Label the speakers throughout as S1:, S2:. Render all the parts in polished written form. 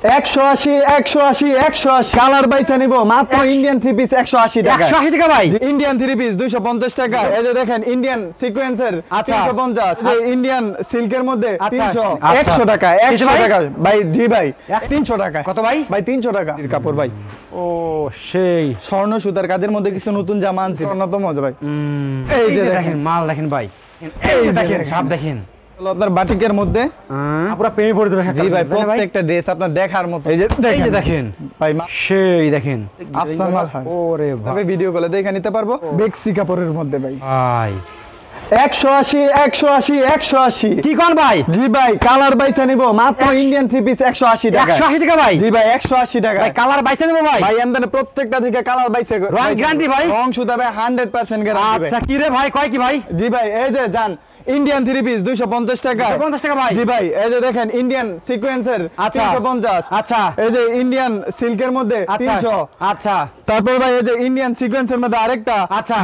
S1: 180 180 180 colour বাইসা নিব মাত্র ইন্ডিয়ান থ্রি পিস 180 টাকা।
S2: 180 টাকা ভাই।
S1: ইন্ডিয়ান থ্রি পিস 250 টাকা। এই যে দেখেন ইন্ডিয়ান সিকোয়েন্সের 350, এই ইন্ডিয়ান সিল্কের মধ্যে 300 100 টাকা 100 টাকা ভাই। জি ভাই 300 টাকা।
S2: কত ভাই?
S1: ভাই 300 টাকা কাপড় ভাই।
S2: ও সেই
S1: স্বর্ণ সুতার কাজের মধ্যে কিছু নতুন জামা আনছি, অন্যতম মজা ভাই।
S2: এই যে দেখেন মাল দেখেন ভাই, এই যে দেখেন সব দেখেন
S1: আপনার বাটিকের মধ্যে
S2: পুরো প্রেমে পড়ে যাবে।
S1: জি ভাই প্রত্যেকটা ড্রেস আপনার দেখার মতো। এই যে
S2: দেখেন
S1: ভাই
S2: সেই দেখেন
S1: আফসান মাল।
S2: ওরে ভাই
S1: ভিডিও কলে দেখে নিতে পারবো। বেক্সি কাপড়ের মধ্যে ভাই
S2: ভাই
S1: 180 180 180
S2: কি কোন ভাই?
S1: জি ভাই কালার বাইসা নিব মাত্র ইন্ডিয়ান থ্রি পিস 180 টাকা।
S2: 180 টাকা ভাই।
S1: জি ভাই 180 টাকা
S2: ভাই কালার বাইসা নেব ভাই।
S1: ভাই এমদানে প্রত্যেকটা থেকে কালার বাইসা
S2: রং গ্যারান্টি ভাই।
S1: রং সুতা ভাই 100% গ্যারান্টি ভাই।
S2: আচ্ছা কি রে ভাই কয় কি ভাই?
S1: জি ভাই এই যে জান ইন্ডিয়ান থ্রি পিস 250 টাকা।
S2: 250 টাকা ভাই।
S1: জি ভাই এই যে দেখেন ইন্ডিয়ান সিকোয়েন্সের 350।
S2: আচ্ছা
S1: এই যে ইন্ডিয়ান সিল্কের মধ্যে 300।
S2: আচ্ছা
S1: তারপর ভাই এই যে ইন্ডিয়ান সিকোয়েন্সের মধ্যে আরেকটা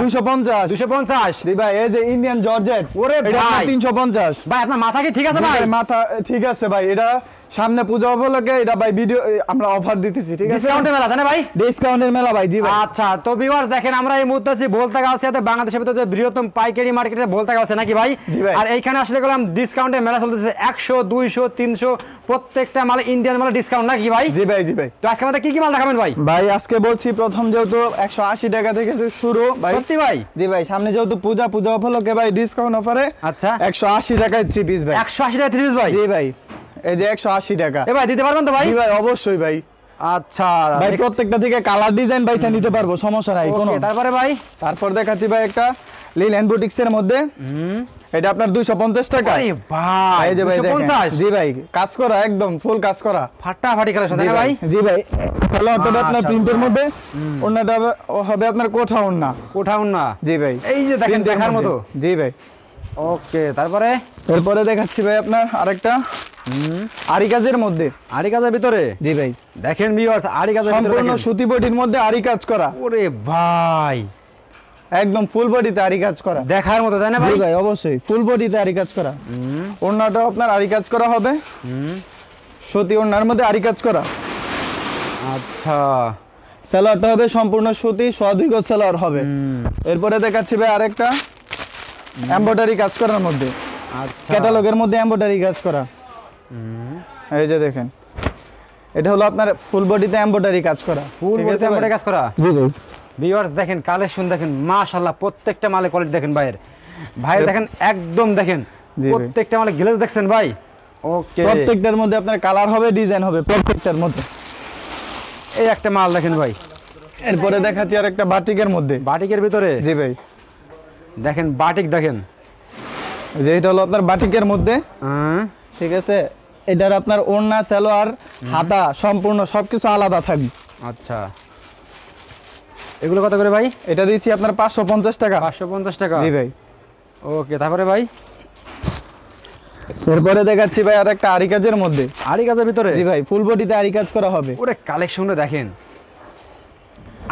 S1: 250।
S2: 250
S1: জি ভাই এই যে ইন্ডিয়ান জর্জেট
S2: ওরে
S1: এটা
S2: ভাই
S1: 350।
S2: ভাই আপনার মাথা কি ঠিক আছে ভাই?
S1: মাথা ঠিক আছে ভাই। এটা সামনে পূজা উপলক্ষে এটা ভাই ভিডিও আমরা অফার দিতেছি, ঠিক আছে?
S2: ডিসকাউন্টের মেলা তাই না ভাই?
S1: ডিসকাউন্টের মেলা ভাই। জি ভাই
S2: আচ্ছা তো ভিউয়ার্স দেখেন আমরা এই মুহূর্তে আছি ভোলতা গাউসিয়াতে, বাংলাদেশের ভিতরে বৃহত্তম পাইকারি মার্কেটে ভোলতা গাউসিয়া নাকি ভাই? আর এইখানে আসলে গেলাম ডিসকাউন্টের মেলা চলতেছে 100 200 300 প্রত্যেকটা মাল ইন্ডিয়ান মাল ডিসকাউন্ট নাকি ভাই?
S1: জি ভাই জি ভাই।
S2: তো আজকে আমাদের কি কি মাল দেখাবেন ভাই?
S1: ভাই আজকে বলছি প্রথম যেহেতু 180 টাকা থেকে শুরু ভাই।
S2: সত্যি ভাই?
S1: জি ভাই সামনে যেহেতু পূজা উপলক্ষে ভাই ডিসকাউন্ট অফারে
S2: আচ্ছা
S1: 180 টাকায় থ্রি পিস ভাই।
S2: 180 টাকা 3 পিস ভাই?
S1: জি ভাই এই যে 180 টাকা।
S2: এ ভাই দিতে পারবেন তো ভাই?
S1: জি ভাই অবশ্যই ভাই।
S2: আচ্ছা
S1: ভাই প্রত্যেকটা থেকে কালার ডিজাইন বাইসা নিতে পারবো, সমস্যা নাই কোনো।
S2: তারপরে ভাই
S1: তারপর দেখাচ্ছি ভাই একটা লিলেন বুটিক্স এর মধ্যে এটা আপনার 250 টাকা।
S2: আরে ভাই
S1: এই যে ভাই দেখেন
S2: 250?
S1: জি ভাই কাজ করা একদম ফুল কাজ করা
S2: ফাটাফাটি কালেকশন তাই না ভাই?
S1: জি ভাই হলো আপনার প্রিন্টের মধ্যে ওন্নাটা হবে আপনার কোঠা ওন্না।
S2: উঠাউন না?
S1: জি ভাই
S2: এই যে দেখেন দেখার মতো।
S1: জি ভাই
S2: ওকে তারপরে
S1: এরপরে দেখাচ্ছি ভাই আপনার আরেকটা আরি কাজের মধ্যে।
S2: আড়ি কাজের ভিতরে?
S1: জি ভাই
S2: দেখেন ভিউয়ার্স আড়ি কাজের ভিতরে
S1: সম্পূর্ণ সুতি বডির মধ্যে আরি কাজ করা।
S2: ওরে ভাই
S1: একদম ফুল বডিতে আরি কাজ করা
S2: দেখার মতো তাই না
S1: জি
S2: ভাই?
S1: ভাই অবশ্যই ফুল বডিতে আরি কাজ করা। ওন্নাটাও আপনার আরি কাজ করা হবে, সুতি ওন্নার মধ্যে আরি কাজ করা।
S2: আচ্ছা
S1: সালোয়ারটা হবে সম্পূর্ণ সুতি সদীর্ঘ সালোয়ার হবে। এরপরে দেখাচ্ছি ভাই আরেকটা এমব্রয়ডারি কাজ করার মধ্যে,
S2: আচ্ছা
S1: ক্যাটালগের মধ্যে এমব্রয়ডারি কাজ করা। এই যে দেখেন এটা হলো আপনার ফুল বডিতে এমব্রয়ডারি কাজ করা।
S2: ফুল
S1: ঠিক আছে
S2: বডি
S1: ভাই?
S2: কাজ করা।
S1: জি ভাই
S2: ভিউয়ার্স দেখেন কালেকশন দেখেন মাশাআল্লাহ প্রত্যেকটা মালের কোয়ালিটি দেখেন ভাইয়ের দেখেন একদম দেখেন
S1: জি ভাই।
S2: প্রত্যেকটা মালে গ্লেজ দেখছেন ভাই। ওকে
S1: প্রত্যেকটার মধ্যে আপনার কালার হবে, ডিজাইন হবে প্রত্যেকটার মধ্যে।
S2: এই একটা মাল দেখেন ভাই।
S1: এরপরে দেখাচ্ছি আরেকটা বাটিকের মধ্যে।
S2: বাটিকের ভিতরে?
S1: জি ভাই
S2: দেখেন বাটিক দেখেন
S1: যে এটা হলো আপনার বাটিকের মধ্যে, ঠিক আছে? এটার আপনার ওড়না সালোয়ার হাতা সম্পূর্ণ সবকিছু আলাদা থাকবে।
S2: আচ্ছা এগুলো কত করে ভাই?
S1: এটা দিচ্ছি আপনার 550 টাকা।
S2: 550 টাকা?
S1: জি ভাই
S2: ওকে তারপরে ভাই
S1: এরপরে দেখাচ্ছি ভাই আরেকটা আরি কাজের মধ্যে।
S2: আড়ি কাজের ভিতরে?
S1: জি ভাই ফুল বডিতে আরি কাজ করা হবে।
S2: ওরে কালেকশনটা দেখেন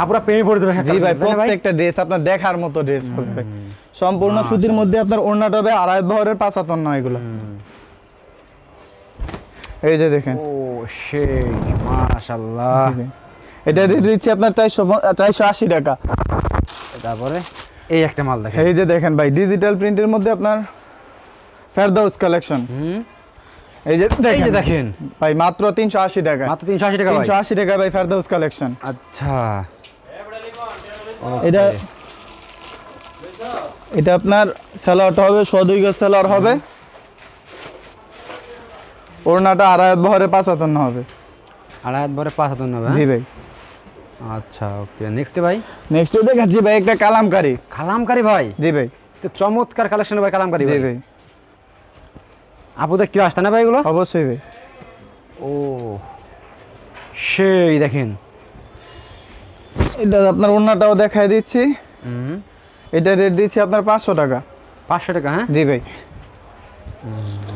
S2: আপুরা প্রেমে পড়ে যাবে।
S1: জি ভাই প্রত্যেকটা ড্রেস আপনার দেখার মতো ড্রেস হবে সম্পূর্ণ সুতির মধ্যে। আপনার ওড়নাটা হবে আড়াই বহরের 75 না এগুলো। এই যে দেখেন
S2: ও সেই মাশাআল্লাহ।
S1: জি ভাই এটা রেট দিচ্ছি আপনার 480 টাকা।
S2: তারপরে এই একটা মাল দেখেন
S1: এই যে দেখেন ভাই ডিজিটাল প্রিন্টের মধ্যে আপনার ফেরদাউস কালেকশন। এই যে
S2: দেখেন
S1: ভাই মাত্র 380 টাকা।
S2: মাত্র 380 টাকা ভাই?
S1: 380 টাকা ভাই ফেরদাউস কালেকশন।
S2: আচ্ছা
S1: এটা এটা আপনার সালোয়ারটা হবে সদীর্ঘ সালোয়ার হবে, ওড়নাটা আড়াই বহরে 75 না হবে।
S2: আড়াই ভরে 5 হবে?
S1: জি ভাই
S2: আচ্ছা ওকে নেক্সট ভাই
S1: নেক্সট দেখাচ্ছি ভাই একটা কালামকারী।
S2: কালামকারী ভাই?
S1: জি ভাই
S2: তো চমৎকার কালেকশন ভাই কালামকারী
S1: জি
S2: ভাই।
S1: ভাই
S2: আপুদের কি আসছে না ভাই এগুলো?
S1: অবশ্যই ভাই
S2: ও সেই দেখেন
S1: এটা আপনার ওড়নাটাও দেখাই দিচ্ছি। এটা রেট দিচ্ছি আপনার 500 টাকা।
S2: 500 টাকা? হ্যাঁ
S1: জি ভাই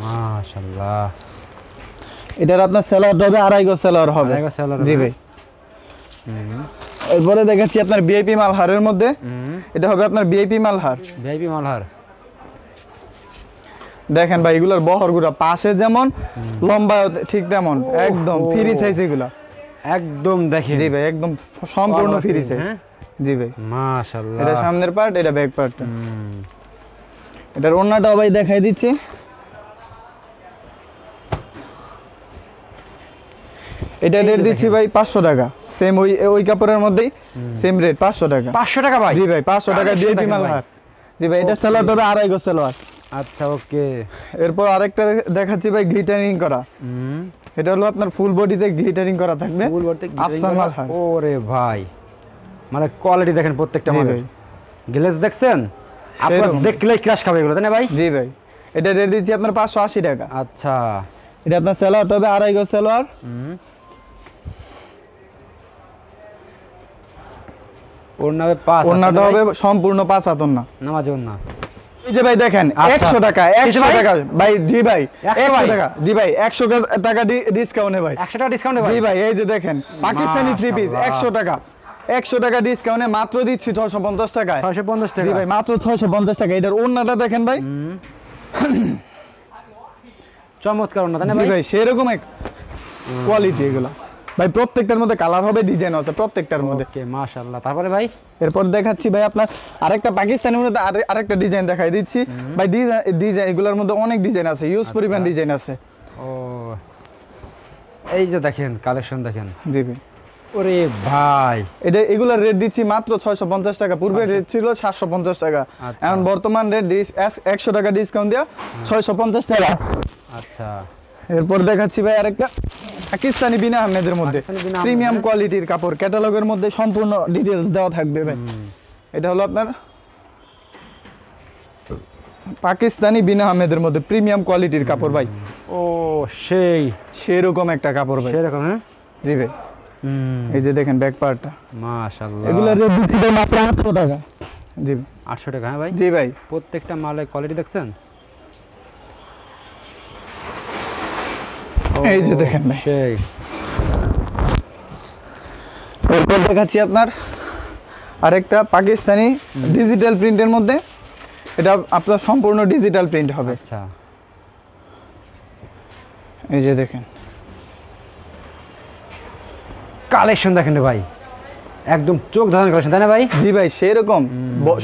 S2: মাশাআল্লাহ।
S1: এটার আপনার সেলার হবে আড়াই গজ সেলার হবে। জি ভাই এরপরে দেখাচ্ছি আপনার ভিআইপি মালহারের মধ্যে। এটা হবে আপনার ভিআইপি মালহার।
S2: ভিআইপি মালহার
S1: দেখেন ভাই এগুলোর বহরগুলো পাশে যেমন লম্বা ঠিক তেমন একদম ফ্রি সাইজ এগুলো
S2: একদম দেখেন।
S1: জি ভাই একদম সম্পূর্ণ ফ্রি সাইজ। জি ভাই
S2: মাশাআল্লাহ।
S1: এটা সামনের পার্ট, এটা ব্যাক পার্ট। এটার ওন্নাটাও ভাই দেখাই দিচ্ছি। এটা রেট দিচ্ছি ভাই 500 টাকা, সেম ওই কাপড়ের মধ্যেই সেম রেট 500 টাকা।
S2: 500 টাকা ভাই?
S1: জি ভাই 500 টাকা ডিএপি মালহার। জি ভাই এটা সেলার হবে 2.5 গজ সেলোয়ার।
S2: আচ্ছা ওকে।
S1: এরপর আরেকটা দেখাচ্ছি ভাই গ্লিটারিং করা। এটা হলো আপনার ফুল বডিতে গ্লিটারিং করা থাকবে,
S2: ফুল বডিতে
S1: আফসান মালহার।
S2: ওরে ভাই মানে কোয়ালিটি দেখেন প্রত্যেকটা মালে। গ্লেজ দেখছেন আপনারা দেখলেই ক্রাশ খাবে এগুলো, তাই না ভাই?
S1: জি ভাই এটা রেট দিচ্ছি আপনার 580 টাকা।
S2: আচ্ছা
S1: এটা আপনার সেলোয়ার হবে 2.5 গজ সেলোয়ার।
S2: ওড়নাবে 5,
S1: ওড়নাটা হবে সম্পূর্ণ 5 হাত ওড়না,
S2: নামাজ ওড়না।
S1: এই যে ভাই দেখেন 100 টাকা, 100 টাকা ভাই। জি ভাই 100 টাকা। জি ভাই 100 টাকা ডিসকাউন্টে ভাই।
S2: 100 টাকা ডিসকাউন্টে ভাই?
S1: জি ভাই এই যে দেখেন পাকিস্তানি থ্রি পিস 100 টাকা, 100 টাকা ডিসকাউন্টে মাত্র দিচ্ছি 650 টাকায়।
S2: 650 টাকা?
S1: জি ভাই মাত্র 650 টাকা। এটার ওড়নাটা দেখেন ভাই,
S2: চমৎকার ওড়না, তাই না
S1: জি
S2: ভাই?
S1: ভাই সেরকম এক কোয়ালিটি এগুলো ভাই। প্রত্যেকটার মধ্যে কালার হবে, ডিজাইন আছে প্রত্যেকটার মধ্যে।
S2: ওকে মাশাআল্লাহ। তারপরে ভাই
S1: এরপর দেখাচ্ছি ভাই আপনার আরেকটা পাকিস্তানের মধ্যে আরেকটা ডিজাইন দেখাই দিচ্ছি ভাই। ডিজাইন এগুলোর মধ্যে অনেক ডিজাইন আছে, ইউজ পরিমাণ ডিজাইন আছে।
S2: ও এই যে দেখেন কালেকশন দেখেন।
S1: জি ভাই
S2: ওরে ভাই
S1: এটা এগুলোর রেট দিচ্ছি মাত্র 650 টাকা। পূর্বে রেট ছিল 750 টাকা, এখন বর্তমান রেট 100 টাকা ডিসকাউন্ট দেওয়া 650 টাকা।
S2: আচ্ছা
S1: এরপর দেখাচ্ছি ভাই আরেকটা পাকিস্তানি বিনা আহমেদের মধ্যে প্রিমিয়াম কোয়ালিটির কাপড়, ক্যাটালগের মধ্যে সম্পূর্ণ ডিটেইলস দেওয়া থাকবে ভাই। এটা হলো আপনার পাকিস্তানি বিনা আহমেদের মধ্যে প্রিমিয়াম কোয়ালিটির কাপড় ভাই।
S2: ও সেই
S1: সেরকম একটা কাপড় ভাই।
S2: সেরকম হ্যাঁ?
S1: জি ভাই এই যে দেখেন ব্যাক পার্টটা।
S2: মাশাআল্লাহ।
S1: এগুলোর রেট দিচ্ছি ভাই মাত্র 800 টাকা। জি
S2: 800 টাকা? হ্যাঁ ভাই।
S1: জি ভাই
S2: প্রত্যেকটা মালের কোয়ালিটি দেখছেন?
S1: এই যে দেখেন ভাই।
S2: সেই
S1: এরপর দেখাচ্ছি আপনার আরেকটা পাকিস্তানি ডিজিটাল প্রিন্টের মধ্যে। এটা আপনার সম্পূর্ণ ডিজিটাল প্রিন্ট হবে।
S2: আচ্ছা
S1: এই যে দেখেন
S2: কালেকশন দেখেন রে ভাই, একদম চোখ ধাঁধানো কালেকশন, তাই না ভাই?
S1: জি ভাই সেরকম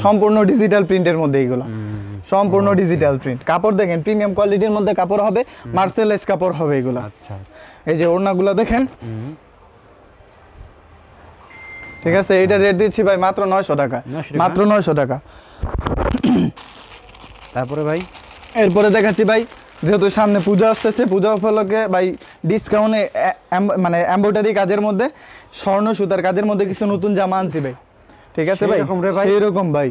S1: সম্পূর্ণ ডিজিটাল প্রিন্টের মধ্যে এইগুলো সম্পূর্ণ ডিজিটাল প্রিন্ট। কাপড় দেখেন প্রিমিয়াম কোয়ালিটির মধ্যে কাপড় হবে, মার্সেলাইজ কাপড় হবে এগুলো।
S2: আচ্ছা
S1: এই যে ওড়নাগুলো দেখেন, ঠিক আছে। এটা রেট দিচ্ছি ভাই মাত্র 900 টাকা, মাত্র 900 টাকা।
S2: তারপরে ভাই
S1: এরপরে দেখাচ্ছি ভাই যেহেতু সামনে পূজা আসতেছে, পূজা উপলক্ষে ভাই ডিসকাউন্টে মানে এমব্রয়ডারি কাজের মধ্যে স্বর্ণ সুতার কাজের মধ্যে কিছু নতুন জামা আনছি ভাই। ঠিক আছে ভাই সেরকম ভাই।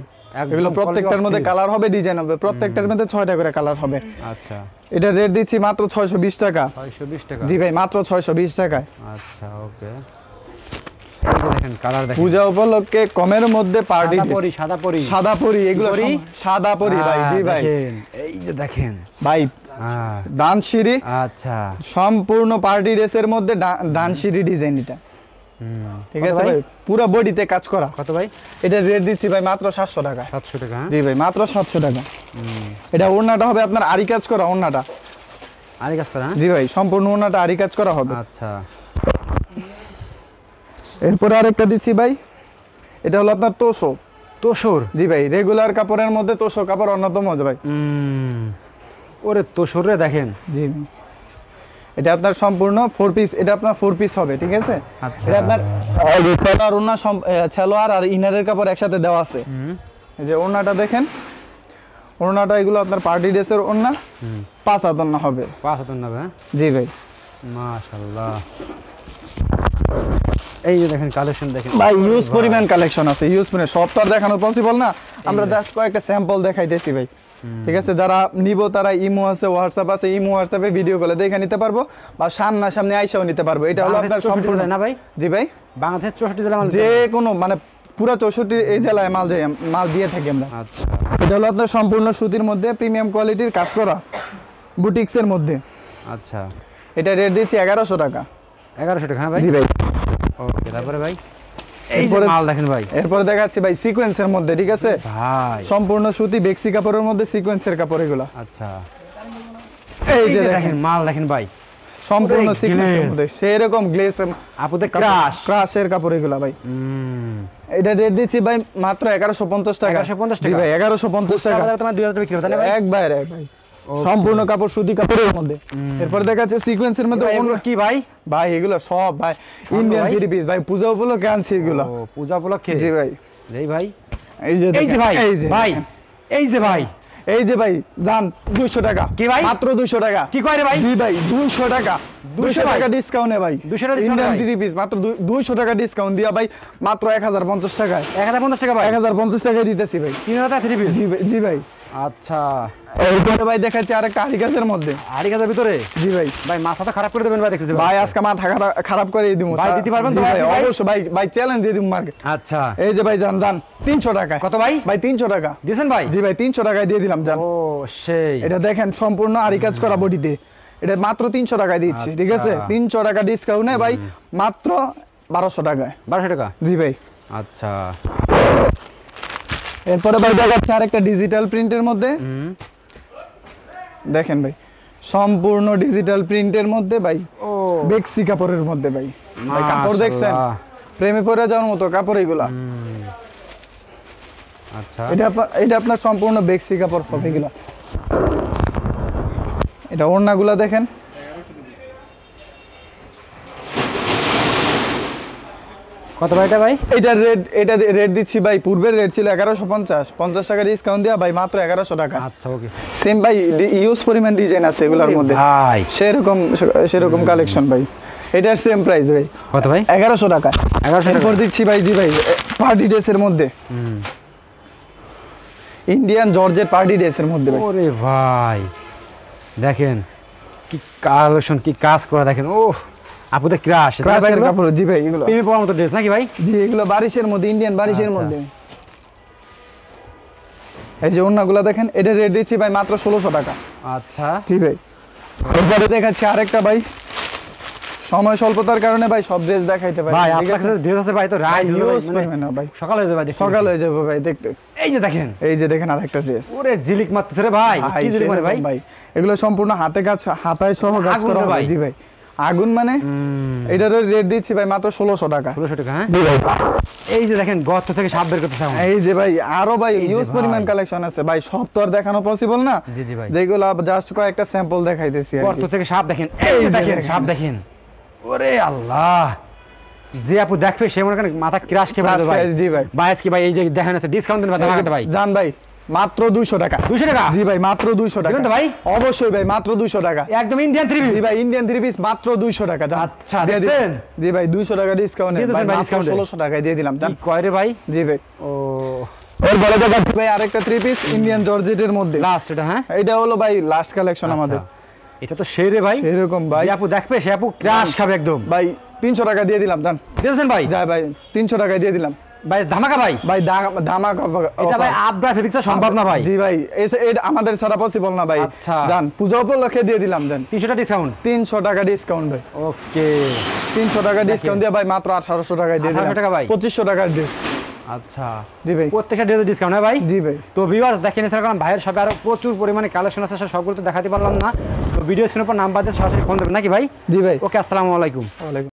S1: এগুলো প্রত্যেকটার মধ্যে কালার হবে, ডিজাইন হবে, প্রত্যেকটার মধ্যে 6টা করে কালার হবে।
S2: আচ্ছা
S1: এটা রেট দিচ্ছি মাত্র 620 টাকা।
S2: 620 টাকা?
S1: জি ভাই মাত্র 620 টাকায়।
S2: আচ্ছা ওকে। দেখেন কালার দেখেন,
S1: পূজা উপলক্ষে কমের মধ্যে পার্টি
S2: পরি সাদা পরি
S1: সাদা পরি এগুলো সাদা পরি ভাই। জি ভাই
S2: এই যে দেখেন
S1: ভাই দানশিরি।
S2: আচ্ছা
S1: সম্পূর্ণ পার্টি ড্রেসের মধ্যে দানশিরি ডিজাইন এটা। ঠিক আছে ভাই পুরো বডিতে কাজ করা।
S2: কত ভাই?
S1: এটা রেট দিচ্ছি ভাই মাত্র 700 টাকা।
S2: 700 টাকা?
S1: জি ভাই মাত্র 700 টাকা। এটা ওড়নাটা হবে আপনার আরি কাজ করা ওড়নাটা।
S2: আরি কাজ করা?
S1: জি ভাই সম্পূর্ণ ওড়নাটা আরি কাজ করা হবে।
S2: আচ্ছা
S1: এরপর আরেকটা দিচ্ছি ভাই, এটা হলো আপনার তোষো।
S2: তোষর?
S1: জি ভাই রেগুলার কাপড়ের মধ্যে তোষো কাপড় অন্যতম ভাই।
S2: ওরে তোষর রে দেখেন।
S1: জি এটা আপনার সম্পূর্ণ 4 পিস, এটা আপনার 4 পিস হবে। ঠিক আছে এটা আপনার সালোয়ার ওড়না সালোয়ার আর ইনারের কাপড় একসাথে দেওয়া আছে। এই যে ওড়নাটা দেখেন, ওড়নাটা এগুলো আপনার পার্টি ড্রেসের ওড়না, 5 হাত ওড়না হবে।
S2: 5 হাত ওড়না হবে?
S1: জি ভাই
S2: মাশাআল্লাহ। এই যে দেখেন কালেকশন দেখেন
S1: ভাই, ইউজ পরিমাণ কালেকশন আছে। ইউজ পরিমাণ সব তো আর দেখানো পসিবল না, আমরা জাস্ট কয়েকটা স্যাম্পল দেখাইতেছি ভাই। ঠিক আছে যারা নিব তারা ইমো আছে, হোয়াটসঅ্যাপ আছে, ইমো হোয়াটসঅ্যাপে ভিডিও কলে দেখে নিতে পারবো বা সামনাসামনি আইসাও নিতে পারবো। এটা হলো আপনার সম্পূর্ণ
S2: না ভাই?
S1: জি ভাই
S2: বাংলাদেশের 64 জেলা
S1: যে কোনো মানে পুরো 64 এই জেলায় মাল দিয়ে থাকি আমরা।
S2: আচ্ছা
S1: এটা হলো আপনার সম্পূর্ণ সুতির মধ্যে প্রিমিয়াম কোয়ালিটির কাজ করা বুটিক্সের মধ্যে।
S2: আচ্ছা
S1: এটা রেট দিচ্ছি 1100 টাকা।
S2: 1100 টাকা? হ্যাঁ ভাই।
S1: জি ভাই
S2: ওকে। তারপরে ভাই এই যে মাল দেখেন ভাই।
S1: এরপরে দেখাচ্ছি ভাই সিকোয়েন্সের মধ্যে। ঠিক আছে
S2: ভাই
S1: সম্পূর্ণ সুতি বেক্সি কাপড়ের মধ্যে সিকোয়েন্সের কাপড় এগুলো।
S2: আচ্ছা
S1: এই যে
S2: দেখেন
S1: দেখেন
S2: মাল দেখেন ভাই,
S1: সম্পূর্ণ
S2: পুরো
S1: সিকোয়েন্সের
S2: glaze।
S1: মধ্যে সেরকম গ্লেস
S2: আপুদের ক্রাশ।
S1: ক্রাশের কাপড় এগুলা ভাই। এটা রেট দিচ্ছি ভাই মাত্র 1150 টাকা।
S2: 1150
S1: জি
S2: টাকা?
S1: ভাই 1150 টাকা।
S2: তোমার 2000 বিক্রি হবে তাই না ভাই?
S1: একবার ভাই সম্পূর্ণ কাপড় সুতি কাপড়ের মধ্যে। এরপর দেখা যাচ্ছে সিকোয়েন্সের মধ্যে
S2: ভাই, এগুলো কি ভাই?
S1: ভাই এগুলো সব ভাই ইন্ডিয়ান
S2: ভাই?
S1: 3 পিস ভাই, পূজা উপলক্ষে আনছি এগুলো।
S2: ও পূজা উপলক্ষে।
S1: জি ভাই
S2: এই ভাই,
S1: এই যে
S2: এই যে
S1: দেখেন,
S2: ভাই,
S1: এই যে
S2: ভাই,
S1: দেখেন।
S2: এই যে ভাই,
S1: এই যে ভাই জান 200 টাকা।
S2: কি ভাই?
S1: মাত্র 200 টাকা।
S2: কি কয় রে ভাই?
S1: জি ভাই 200 টাকা। 200
S2: ভাই?
S1: টাকা ডিসকাউন্টে ভাই।
S2: 200 টাকা discount
S1: ইন্ডিয়ান
S2: ভাই?
S1: 3 পিস মাত্র 200 টাকা ডিসকাউন্ট দিয়া ভাই মাত্র 1050 টাকায়।
S2: 1050 টাকা ভাই?
S1: 1050 টাকায় দিতেছি ভাই।
S2: 3000 টাকা 3 পিস।
S1: জি ভাই।
S2: আচ্ছা,
S1: এরপরে ভাই দেখাচ্ছি আরেকটা আড়ি গাছের মধ্যে।
S2: আড়ি গাছের ভিতরে?
S1: জি ভাই।
S2: ভাই মাথা তো খারাপ করে দেবেন ভাই, দেখতেছি
S1: ভাই আজকে মাথা খারাপ করে দিমু।
S2: ভাই, দিতে পারবেন তো
S1: জি ভাই?
S2: ভাই?
S1: অবশ্যই ভাই, ভাই চ্যালেঞ্জ দিয়ে দিমু মার্কেট।
S2: আচ্ছা,
S1: এই যে ভাই জান 300 টাকা।
S2: কত ভাই?
S1: ভাই 300 টাকা।
S2: দিয়েছেন ভাই?
S1: জি ভাই 300 টাকায় দিয়ে দিলাম জান।
S2: ও সেই,
S1: এটা দেখেন সম্পূর্ণ আড়ি কাজ করা বডিতে। এটা মাত্র 300 টাকায় দিচ্ছি, ঠিক আছে?
S2: আচ্ছা।
S1: 300 টাকা ডিসকাউন্টে ভাই মাত্র 1200 টাকায়।
S2: 1200 টাকা?
S1: জি ভাই।
S2: আচ্ছা,
S1: এরপরে ভাই দেখাচ্ছি আরেকটা ডিজিটাল প্রিন্টের মধ্যে। দেখেন ভাই সম্পূর্ণ ডিজিটাল প্রিন্টের মধ্যে ভাই,
S2: ও
S1: বেক্সি কাপড়ের মধ্যে ভাই। ভাই কাপড় দেখছেন?
S2: মাশাআল্লাহ।
S1: প্রেমে পড়ে যাওয়ার মতো কাপড় এগুলা।
S2: আচ্ছা,
S1: এটা আপনার সম্পূর্ণ বেক্সি কাপড় হবে এগুলা। এটা ওড়নাগুলা দেখেন।
S2: কত ভাই এটা ভাই?
S1: এটা রেট দিচ্ছি ভাই, পূর্বের রেট ছিল 1150, 50 টাকা ডিসকাউন্ট দিয়া ভাই মাত্র 1100 টাকা।
S2: আচ্ছা, ওকে।
S1: সেম ভাই ইউজ পরিমাণ ডিজাইন আছে এগুলোর মধ্যে।
S2: ভাই
S1: সেরকম কালেকশন ভাই। এটার সেম প্রাইস ভাই,
S2: কত ভাই?
S1: 1100 টাকা।
S2: 1100 টাকা?
S1: এরপর দিচ্ছি ভাই, জি ভাই পার্টি ড্রেসের মধ্যে, ইন্ডিয়ান জর্জেট পার্টি ড্রেসের মধ্যে ভাই।
S2: ওরে ভাই দেখেন কি কালেকশন, কি কাজ করা দেখেন। ও আপুদের ক্রাশ।
S1: ক্রাশের কাপড়। জি ভাই এগুলো,
S2: প্রেমে পড়ার মতো ড্রেস নাকি ভাই?
S1: জি এগুলো বারিশের মধ্যে, ইন্ডিয়ান বারিশের
S2: আচ্ছা।
S1: মধ্যে। এই যে ওড়নাগুলো দেখেন, এটা রেট দিচ্ছি ভাই মাত্র 1600 টাকা।
S2: আচ্ছা,
S1: জি ভাই। এরপরে দেখাচ্ছি আরেকটা ভাই, সময় স্বল্পতার কারণে ভাই সব ড্রেস দেখাইতে পারি
S2: ভাই
S1: না, ঠিক
S2: আপনার
S1: আছে?
S2: কাছে ড্রেস আছে ভাই, তো রাই
S1: ইউজ করবেন না ভাই,
S2: সকাল হয়ে যাবে ভাই,
S1: সকাল হয়ে যাবে ভাই দেখতে।
S2: এই যে দেখেন,
S1: এই যে দেখেন আরেকটা ড্রেস।
S2: ওরে জিলিক মারতেছে রে ভাই। কি জিলিক মারে ভাই?
S1: ভাই এগুলো সম্পূর্ণ হাতে কাজ, হাতায় সহ কাজ
S2: আগুন
S1: করা
S2: তো
S1: হবে।
S2: ভাই।
S1: জি ভাই আগুন মানে এটার রেট দিচ্ছি ভাই মাত্র 1600 টাকা।
S2: 1600 টাকা? হ্যাঁ,
S1: জি ভাই।
S2: এই যে দেখেন গর্ত থেকে সাপ বের করতেছে এখন।
S1: এই যে ভাই আরো ভাই
S2: এই যে
S1: ইউজ
S2: ভাই।
S1: পরিমাণ কালেকশন আছে ভাই, সব তো আর দেখানো পসিবল না।
S2: জি জি ভাই,
S1: যেগুলো জাস্ট কয়েকটা স্যাম্পল দেখাইতেছি আর
S2: গর্ত
S1: কি।
S2: থেকে সাপ দেখেন, এই যে দেখেন সাপ দেখেন। ওরে আল্লাহ, যে আপু দেখবে সে মনে করেন মাথা ক্রাশ খেয়ে
S1: Crash
S2: পড়বে ভাই।
S1: খেয়ে, জি ভাই।
S2: ভাই আজকে ভাই এই যে দেখেন আছে ডিসকাউন্ট দেন ভাই, দেখাতে ভাই।
S1: জান ভাই মাত্র 200 টাকা।
S2: 200 টাকা?
S1: জি ভাই মাত্র 200 টাকা।
S2: দিবেন তো ভাই?
S1: অবশ্যই ভাই মাত্র 200 টাকা।
S2: একদম ইন্ডিয়ান 3
S1: জি
S2: পিস।
S1: ভাই ইন্ডিয়ান 3 পিস মাত্র 200 টাকা। জান
S2: আচ্ছা,
S1: দিয়ে দিন।
S2: দেখছেন?
S1: জি ভাই 200 টাকা ডিসকাউন্টে
S2: দিয়ে দিয়েছেন
S1: ভাই
S2: ভাই
S1: মাত্র
S2: discount এ।
S1: 1600 টাকায় দিয়ে দিলাম। জান
S2: কি কয় রে ভাই?
S1: জি ভাই।
S2: ও
S1: এরপরে দেখাচ্ছি ভাই আরেকটা 3 পিস ইন্ডিয়ান জর্জেটের মধ্যে।
S2: লাস্ট এটা? হ্যাঁ,
S1: এটা হলো ভাই লাস্ট কালেকশন আমাদের।
S2: আচ্ছা, এটা তো সেই রে ভাই।
S1: সেরকম ভাই
S2: যে আপু দেখবে সে আপু ক্রাশ খাবে একদম।
S1: ভাই 300 টাকা দিয়ে দিলাম। জান
S2: দিয়েছেন ভাই?
S1: যাই ভাই 300 টাকায় দিয়ে দিলাম
S2: ভাই ধামাকা ভাই।
S1: ভাই। ধামাকা
S2: এটা ভাই আবরা ফেব্রিক্সটা সম্ভব না ভাই।
S1: জি ভাই এটা আমাদের ছাড়া পসিবল না ভাই।
S2: আচ্ছা।
S1: জান পূজা উপলক্ষে দিয়ে দিলাম। জান
S2: 300 টাকা ডিসকাউন্ট?
S1: 300 টাকা ডিসকাউন্ট ভাই।
S2: ওকে,
S1: 300 টাকা ডিসকাউন্ট দিয়ে ভাই মাত্র 1800 টাকায় দিয়ে দিলাম।
S2: 1800 টাকা ভাই?
S1: 2500 টাকার ড্রেস।
S2: আচ্ছা,
S1: জি ভাই।
S2: প্রত্যেকটা ড্রেসে ডিসকাউন্ট হয় ভাই?
S1: জি ভাই।
S2: তো ভিউয়ার্স দেখেন, এছাড়া কারণ ভাইয়ের সবে আরো প্রচুর পরিমাণে কালেকশন আছে, সবগুলো তো দেখাতে পারলাম না। তো ভিডিও স্ক্রিনের উপর নাম্বার দিয়ে সরাসরি ফোন দেবেন নাকি ভাই?
S1: জি ভাই।
S2: ওকে, আসসালামু আলাইকুম।
S1: ওয়ালাইকুম